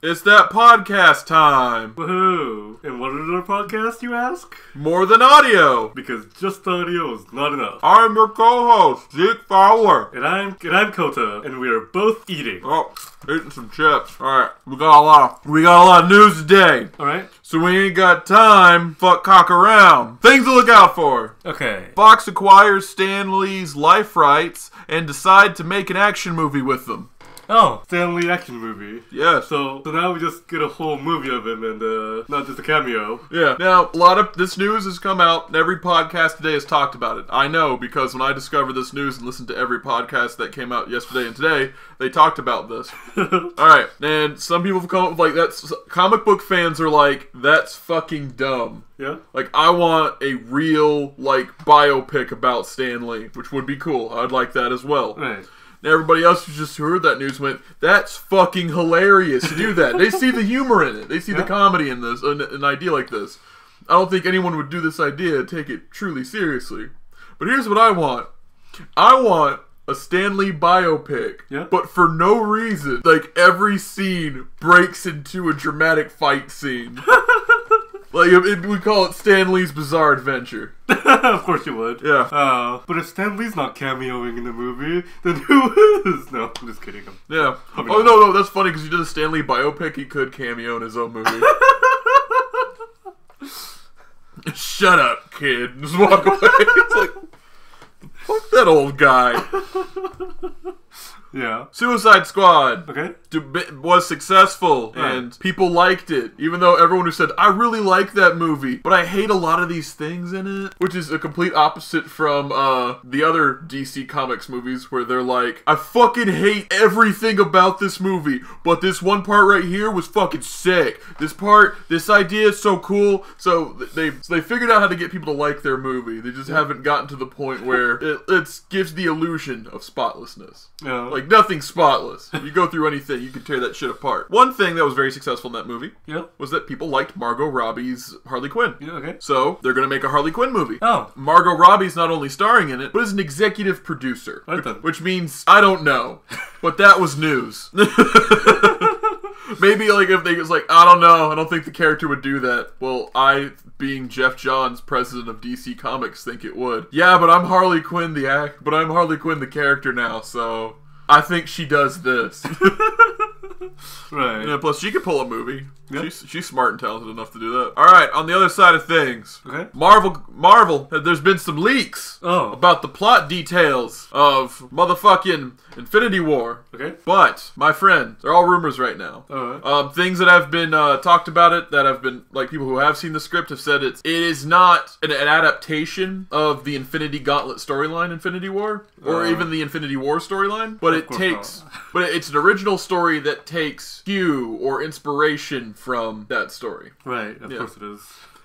It's that podcast time! Woohoo! And what is our podcast, you ask? More than audio! Because just audio is not enough. I'm your co-host, Zeke Fowler. And I'm Kota, and we are both eating. Oh, eating some chips. Alright, we got a lot of news today. Alright. So we ain't got time, fuck cock around. Things to look out for. Okay. Fox acquires Stanley's life rights and decide to make an action movie with them. Oh, Stanley action movie. Yeah. So now we just get a whole movie of him and not just a cameo. Yeah. Now, a lot of this news has come out and every podcast today has talked about it. I know because when I discovered this news and listened to every podcast that came out yesterday and today, they talked about this. Alright, and some people have come up with like, that's, comic book fans are like, that's fucking dumb. Yeah? Like, I want a real, like, biopic about Stan Lee, which would be cool. I'd like that as well. Right. Everybody else who just heard that news went, that's fucking hilarious to do that. They see the humor in it. They see the comedy in this, an idea like this. I don't think anyone would do this idea and take it truly seriously. But here's what I want. I want a Stan Lee biopic, but for no reason. Like, every scene breaks into a dramatic fight scene. Like, we call it Stan Lee's Bizarre Adventure. Of course you would. Yeah. But if Stan Lee's not cameoing in the movie, then who is? No, I'm just kidding. Yeah. Oh, no, that's funny, because he did a Stan Lee biopic, he could cameo in his own movie. Shut up, kid. Just walk away. It's like, fuck that old guy. Yeah. Suicide Squad. Okay. Was successful, and people liked it. Even though everyone who said, I really like that movie, but I hate a lot of these things in it. Which is a complete opposite from the other DC Comics movies, where they're like, I fucking hate everything about this movie, but this one part right here was fucking sick. This idea is so cool. So they figured out how to get people to like their movie. They just haven't gotten to the point where it gives the illusion of spotlessness. Yeah. Like, nothing's spotless. You go through anything, you can tear that shit apart. One thing that was very successful in that movie was that people liked Margot Robbie's Harley Quinn. Yeah, okay. So, they're gonna make a Harley Quinn movie. Oh. Margot Robbie's not only starring in it, but is an executive producer. Which means, I don't know. But that was news. Maybe, like, if they was like, I don't know, I don't think the character would do that. Well, I, being Jeff Johns, president of DC Comics, think it would. Yeah, but I'm Harley Quinn the character now, so I think she does this. Right. Yeah, plus she could pull a movie. Yeah. She's smart and talented enough to do that. Alright, on the other side of things. Okay. Marvel, there's been some leaks about the plot details of motherfucking Infinity War. Okay. But, my friend, they're all rumors right now. Alright. Things that have been talked about it, that have been, like, people who have seen the script have said it is not an adaptation of the Infinity Gauntlet storyline, Infinity War, or even the Infinity War storyline, but it's an original story that takes cue or inspiration from that story. Right, of course it is.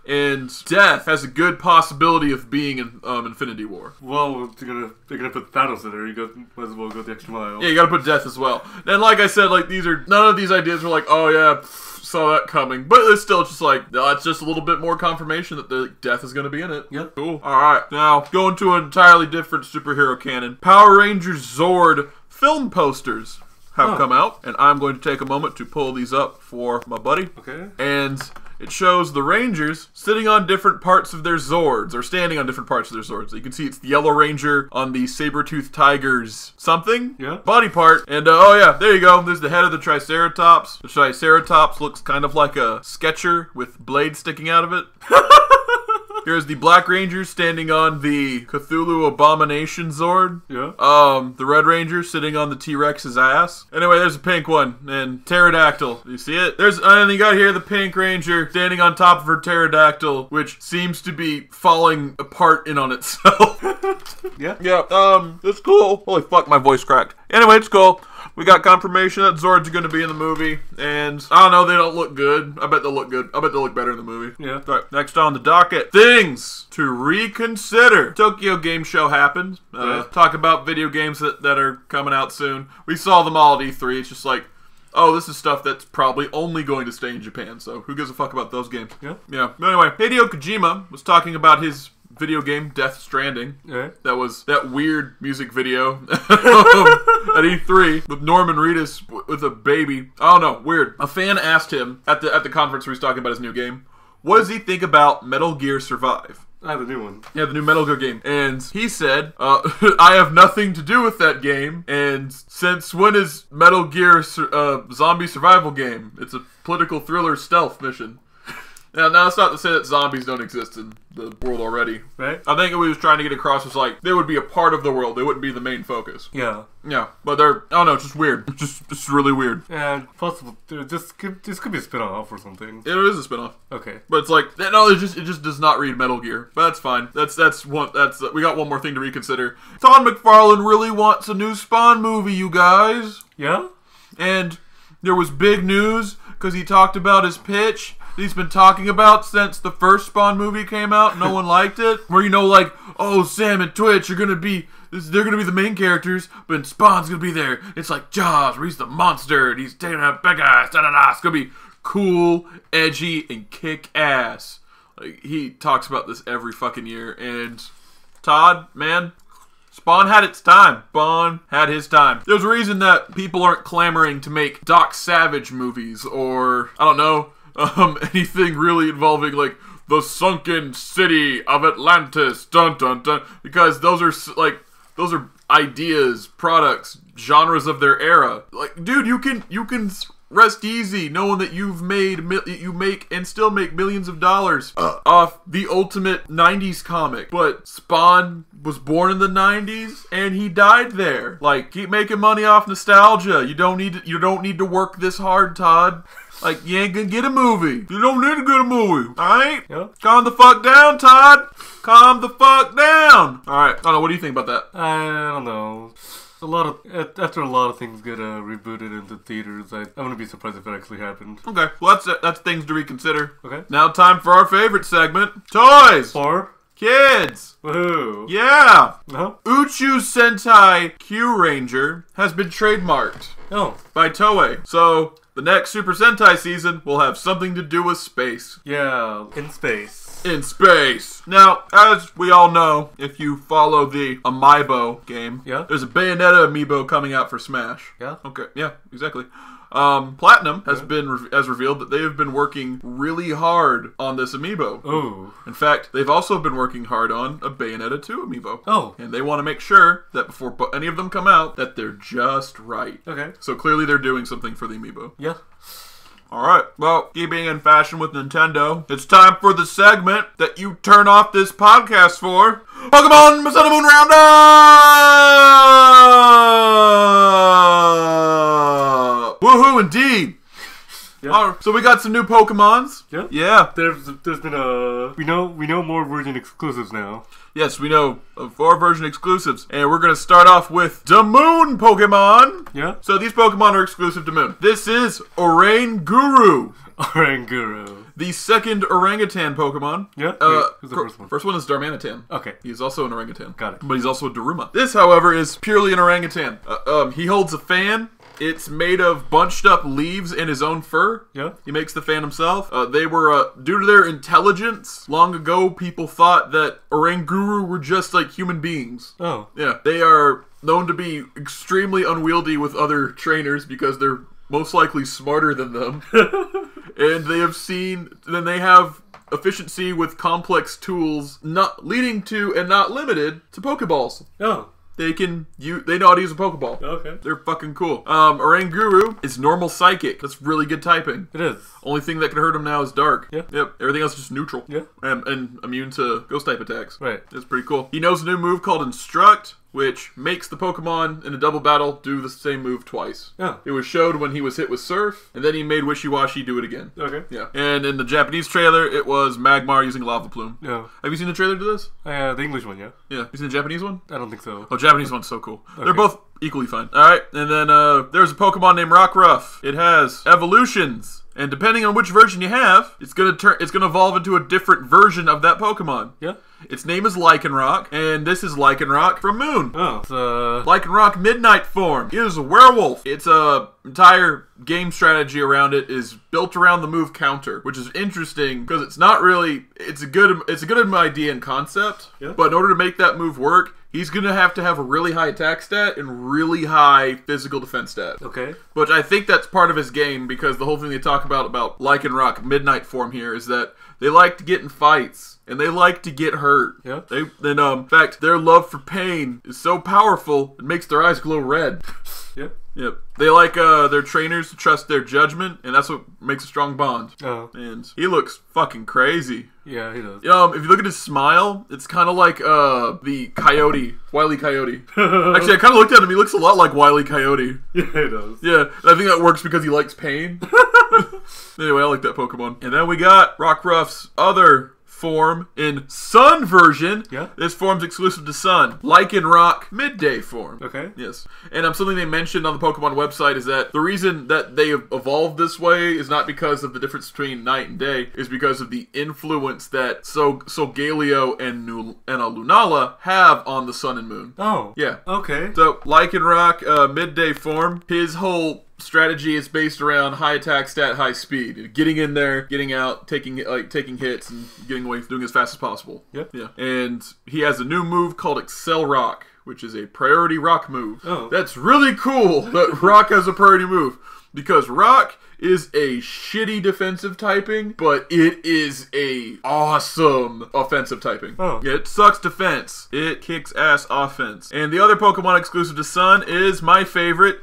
And Death has a good possibility of being in Infinity War. Well, they're gonna put Thanos in there. Might as well go the extra mile. Yeah, you gotta put Death as well. And like I said, like none of these ideas were like, oh yeah, saw that coming. But it's still just like, it's just a little bit more confirmation that the Death is gonna be in it. Yeah. Cool. Alright, now going to an entirely different superhero canon. Power Rangers Zord film posters have come out, and I'm going to take a moment to pull these up for my buddy. Okay. And it shows the Rangers sitting on different parts of their Zords, or standing on different parts of their Zords. So you can see it's the Yellow Ranger on the Saber-Tooth Tiger's body part. And, oh yeah, there you go. There's the head of the Triceratops. The Triceratops looks kind of like a Sketcher with blades sticking out of it. Here's the Black Ranger standing on the Cthulhu Abomination Zord. Yeah. The Red Ranger sitting on the T-Rex's ass. Anyway, there's a pink one. And Pterodactyl. You see it? And you got here the Pink Ranger standing on top of her Pterodactyl, which seems to be falling apart in on itself. Yeah. It's cool. Holy fuck, my voice cracked. Anyway, it's cool. We got confirmation that Zords are going to be in the movie, and I don't know, they don't look good. I bet they'll look good. I bet they'll look better in the movie. Yeah. All right, next on the docket, things to reconsider. Tokyo Game Show happened. Talk about video games that are coming out soon. We saw them all at E3. It's just like, oh, this is stuff that's probably only going to stay in Japan, so who gives a fuck about those games? Yeah. But anyway, Hideo Kojima was talking about his video game, Death Stranding. Yeah. That was that weird music video at E3 with Norman Reedus with a baby. I don't know, weird. A fan asked him at the conference where he's talking about his new game, what does he think about Metal Gear Survive? I have the new one. Yeah, the new Metal Gear game. And he said, I have nothing to do with that game, and since when is Metal Gear zombie survival game? It's a political thriller stealth mission. Now, that's not to say that zombies don't exist in the world already. Right. I think what he was trying to get across was like, they would be a part of the world. They wouldn't be the main focus. Yeah. Yeah, but they're, I don't know, it's just weird. It's just really weird. And possible, this could be a spin-off or something. It is a spin-off. Okay. But it's like, no, it just does not read Metal Gear. But that's fine. We got one more thing to reconsider. Todd McFarlane really wants a new Spawn movie, you guys. Yeah? And there was big news because he talked about his pitch he's been talking about since the first Spawn movie came out. No one liked it. Where, you know, like, oh, Sam and Twitch are going to be... They're going to be the main characters, but Spawn's going to be there. It's like Jaws, where he's the monster, and he's taking out big guys, da-da-da. It's going to be cool, edgy, and kick-ass. Like, he talks about this every fucking year, and Todd, man... Spawn had its time. Spawn had his time. There's a reason that people aren't clamoring to make Doc Savage movies or, I don't know, anything really involving, like, the sunken city of Atlantis, dun dun dun, because those are ideas, products, genres of their era. Like, dude, you can rest easy knowing that you make and still make millions of dollars off the ultimate 90s comic. But Spawn was born in the 90s and he died there. Like, keep making money off nostalgia. You don't need to work this hard, Todd. Like, you ain't gonna get a movie. You don't need to get a movie. Alright? Yeah. Calm the fuck down, Todd. Calm the fuck down. Alright. I don't know. What do you think about that? I don't know. After a lot of things get rebooted into theaters, I wouldn't be surprised if it actually happened. Okay. Well, that's things to reconsider. Okay. Now time for our favorite segment. Toys! For? Kids! Woohoo! Yeah! Uh-huh. Uchu Sentai Q Ranger has been trademarked. Oh. By Toei. So, the next Super Sentai season will have something to do with space. Yeah, in space. In space. Now, as we all know, if you follow the Amiibo game, yeah, there's a Bayonetta amiibo coming out for Smash. Yeah. Okay. Yeah, exactly. Platinum has revealed that they have been working really hard on this amiibo. Oh. In fact, they've also been working hard on a Bayonetta 2 amiibo. Oh. And they want to make sure that before any of them come out, that they're just right. Okay. So clearly they're doing something for the amiibo. Yeah. Alright, well, keeping in fashion with Nintendo, it's time for the segment that you turn off this podcast for. Pokemon Sun and Moon Roundup! Woohoo, indeed! Yeah. Right, so we got some new Pokemons. Yeah. Yeah. There's been we know more version exclusives now. Yes, we know of 4 version exclusives, and we're going to start off with the Moon Pokemon. Yeah. So these Pokemon are exclusive to Moon. This is Araign Guru. Araign Guru. The second orangutan Pokemon. Yeah. Wait, who's the first one? First one is Darmanitan. Okay. He's also an orangutan. Got it. But he's also a Daruma. This, however, is purely an orangutan. He holds a fan. It's made of bunched up leaves and his own fur. Yeah. He makes the fan himself. They were, due to their intelligence, long ago people thought that Araign Guru were just like human beings. Oh. Yeah. They are known to be extremely unwieldy with other trainers because they're most likely smarter than them. And they have efficiency with complex tools, not leading to and not limited to Pokeballs. Oh. They know how to use a Pokeball. Okay. They're fucking cool. Araign Guru is normal psychic. That's really good typing. It is. Only thing that can hurt him now is dark. Yeah. Yep. Everything else is just neutral. Yeah. And immune to ghost type attacks. Right. It's pretty cool. He knows a new move called Instruct, which makes the Pokemon in a double battle do the same move twice. Oh. It was showed when he was hit with Surf, and then he made Wishy-Washy do it again. Okay. Yeah. And in the Japanese trailer, it was Magmar using Lava Plume. Yeah. Have you seen the trailer to this? The English one, yeah. Yeah. You seen the Japanese one? I don't think so. Oh, Japanese one's so cool. Okay. They're both equally fine. Alright, and then there's a Pokemon named Rockruff. It has evolutions. And depending on which version you have, it's gonna evolve into a different version of that Pokemon. Yeah. Its name is Lycanroc, and this is Lycanroc from Moon. Oh, it's Lycanroc Midnight form. It is a werewolf. Its entire game strategy around it is built around the move counter, which is interesting because it's not really. It's a good idea and concept, but in order to make that move work, he's going to have a really high attack stat and really high physical defense stat. Okay. But I think that's part of his game because the whole thing they talk about Lycanroc Midnight form here is that they like to get in fights. And they like to get hurt. Yeah. In fact, their love for pain is so powerful, it makes their eyes glow red. Yep. Yep. They like their trainers to trust their judgment, and that's what makes a strong bond. Oh. And he looks fucking crazy. Yeah, he does. If you look at his smile, it's kind of like the Coyote, Wile E. Coyote. Actually, I kind of looked at him. He looks a lot like Wile E. Coyote. Yeah, he does. Yeah, and I think that works because he likes pain. Anyway, I like that Pokemon. And then we got Rockruff's other form in Sun version. Yeah. This form's exclusive to Sun. Lycanroc Midday form. Okay. Yes. And something they mentioned on the Pokemon website is that the reason that they have evolved this way is not because of the difference between night and day, is because of the influence that Solgaleo and Lunala have on the Sun and Moon. Oh. Yeah. Okay. So Lycanroc Midday form, his whole strategy is based around high attack stat, high speed. Getting in there, getting out, taking hits, and getting away, doing as fast as possible. Yep. Yeah. And he has a new move called Excel Rock, which is a priority rock move. Oh. That's really cool that Rock has a priority move. Because Rock is a shitty defensive typing, but it is a awesome offensive typing. Oh. It sucks defense. It kicks ass offense. And the other Pokemon exclusive to Sun is my favorite,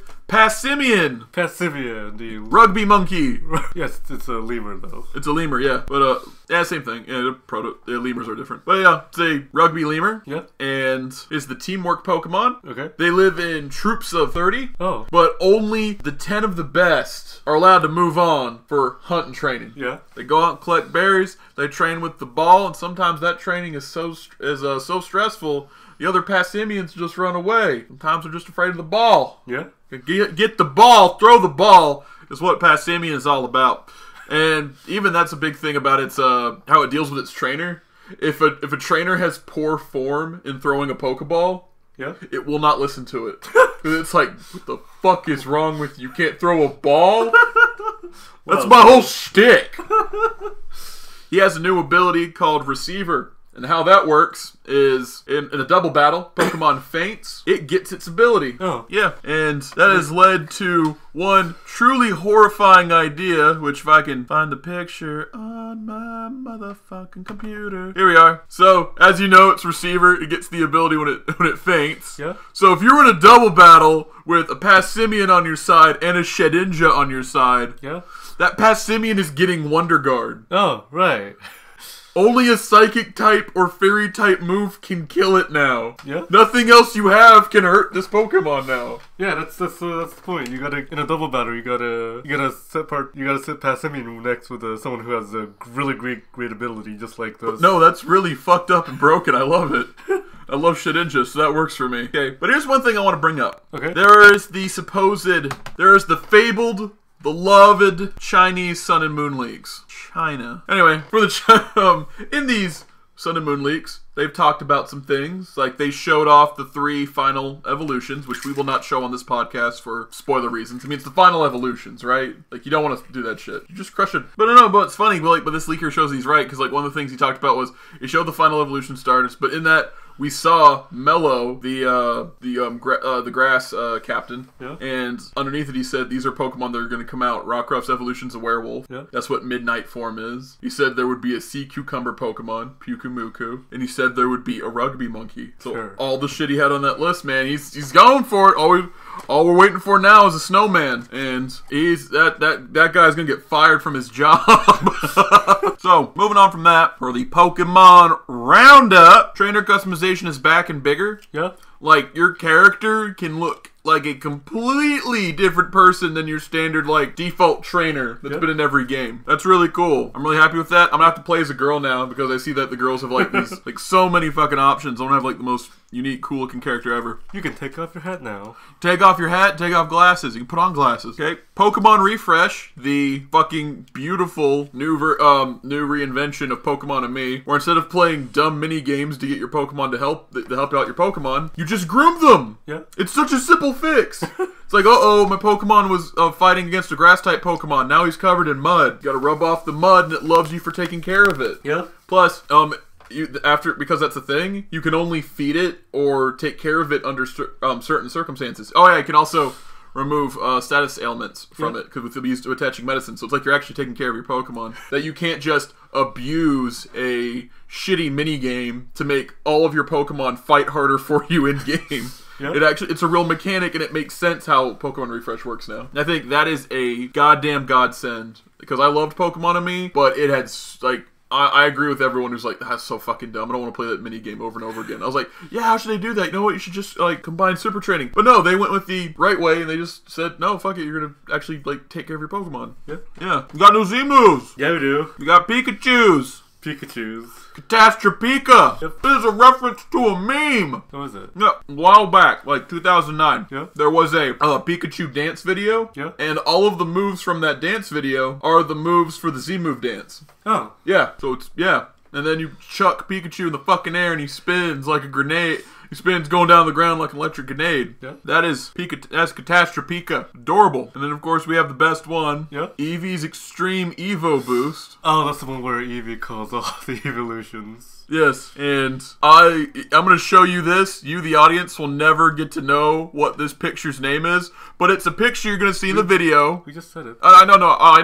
Simeon. Simeon, the Rugby monkey. Yes, it's a lemur though. It's a lemur, yeah. But same thing. Yeah, the lemurs are different. But yeah, it's a rugby lemur. Yeah. And is the teamwork Pokemon. Okay. They live in troops of 30. Oh. But only the 10 of the best are allowed to move on for hunt and training. Yeah. They go out and collect berries. They train with the ball, and sometimes that training is so stressful. The other Passimians just run away. Sometimes they're just afraid of the ball. Yeah. Get the ball, throw the ball is what Passimian is all about. And even that's a big thing about its how it deals with its trainer. If a trainer has poor form in throwing a Pokeball, yeah, it will not listen to it. It's like, what the fuck is wrong with you? Can't throw a ball? That's my whole shtick. He has a new ability called Receiver. And how that works is, in a double battle, Pokemon faints, it gets its ability. Oh. Yeah. And that has led to one truly horrifying idea, which if I can find the picture on my motherfucking computer. Here we are. So, as you know, it's Receiver. It gets the ability when it faints. Yeah. So if you're in a double battle with a Passimian on your side and a Shedinja on your side, yeah, that Passimian is getting Wonder Guard. Oh, right. Only a psychic type or fairy type move can kill it now. Yeah. Nothing else you have can hurt this Pokemon now. Yeah, that's the point. You gotta, in a double battle, you gotta sit past Simeon next with someone who has a really great ability, just like those. No, that's really fucked up and broken. I love it. I love Shedinja, so that works for me. Okay, but here's one thing I want to bring up. Okay. There is the fabled, beloved Chinese Sun and Moon Leagues. China. Anyway, for the in these Sun and Moon Leagues, they've talked about some things. Like, they showed off the 3 final evolutions, which we will not show on this podcast for spoiler reasons. I mean, it's the final evolutions, right? Like, you don't want to do that shit. You just crush it. But but it's funny, but this leaker shows he's right, because, like, one of the things he talked about was, he showed the final evolution starters, but in that, we saw Mellow, the grass captain, yeah, and underneath it he said these are Pokemon that are going to come out. Rockruff's evolution's a werewolf. Yeah. That's what Midnight form is. He said there would be a sea cucumber Pokemon, Pukumuku, and he said there would be a rugby monkey. So sure, all the shit he had on that list, man, he's going for it. All we're waiting for now is a snowman, and that guy's gonna get fired from his job. So, moving on from that, for the Pokemon Roundup, trainer customization is back and bigger. Yeah. Like, your character can look like a completely different person than your standard, like, default trainer that's been in every game. That's really cool. I'm really happy with that. I'm gonna have to play as a girl now, because I see that the girls have, like, these, like, so many fucking options. I wanna have, like, the most unique, cool-looking character ever. You can take off your hat now. Take off your hat, take off glasses. You can put on glasses, okay? Pokemon Refresh, the fucking beautiful new reinvention of Pokemon and Me, where instead of playing dumb mini games to get your Pokemon to help out your Pokemon, you just groom them. Yeah. It's such a simple fix. It's like, uh-oh, my Pokemon was fighting against a grass-type Pokemon. Now he's covered in mud. You gotta rub off the mud, and it loves you for taking care of it. Yeah. Plus, because that's a thing, you can only feed it or take care of it under certain circumstances. Oh yeah, you can also remove status ailments from it because with the used to attaching medicine. So it's like you're actually taking care of your Pokemon. That you can't just abuse a shitty mini game to make all of your Pokemon fight harder for you in game. Yep. It's a real mechanic, and it makes sense how Pokemon Refresh works now. And I think that is a goddamn godsend because I loved Pokemon and Me, but it had like. I agree with everyone who's like, that's so fucking dumb. I don't want to play that mini game over and over again. I was like, yeah, how should they do that? You know what? You should just like combine super training. But no, they went with the right way and they just said, no, fuck it. You're gonna actually like take care of your Pokemon. Yeah, yeah. We got new Z moves. Yeah, we do. We got Pikachu's. Catastrophica. Yep. This is a reference to a meme. What is it? Yeah, a while back, like 2009. Yeah. There was a Pikachu dance video. Yeah. And all of the moves from that dance video are the moves for the Z move dance. Oh. Yeah. So it's and then you chuck Pikachu in the fucking air and he spins like a grenade. He spins going down the ground like an electric grenade. Yeah. That's Catastrophica. Adorable. And then, of course, we have the best one. Yeah. Eevee's Extreme Evo Boost. Oh, that's the one where Eevee calls off the evolutions. Yes. And I'm going to show you this. You, the audience, will never get to know what this picture's name is. But it's a picture you're going to see in the video. We just said it. I know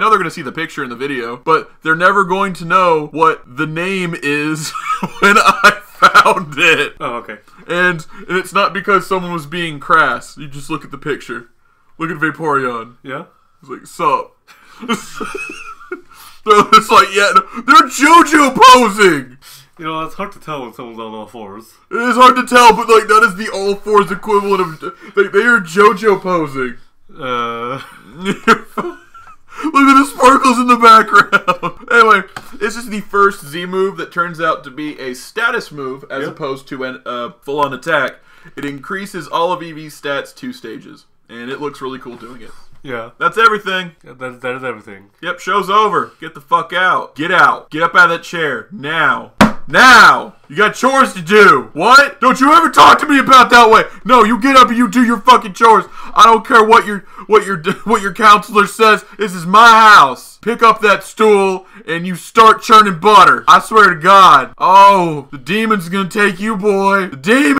they're going to see the picture in the video. But they're never going to know what the name is when I found it. Oh, okay. And it's not because someone was being crass. You just look at the picture. Look at Vaporeon. Yeah? It's like, sup? It's like, yeah, they're JoJo posing! You know, it's hard to tell when someone's on all fours. It is hard to tell, but like, that is the all fours equivalent of, like, they are JoJo posing. Look at the sparkles in the background. Anyway, this is the first Z move that turns out to be a status move as opposed to a full-on attack. It increases all of Eevee's stats 2 stages, and it looks really cool doing it. Yeah. That's everything. Yeah, that is everything. Yep, show's over. Get the fuck out. Get out. Get up out of that chair. Now. Now! You got chores to do. What? Don't you ever talk to me about that way. No, you get up and you do your fucking chores. I don't care what your counselor says. This is my house. Pick up that stool and you start churning butter. I swear to God. Oh, the demon's gonna take you, boy. The demon.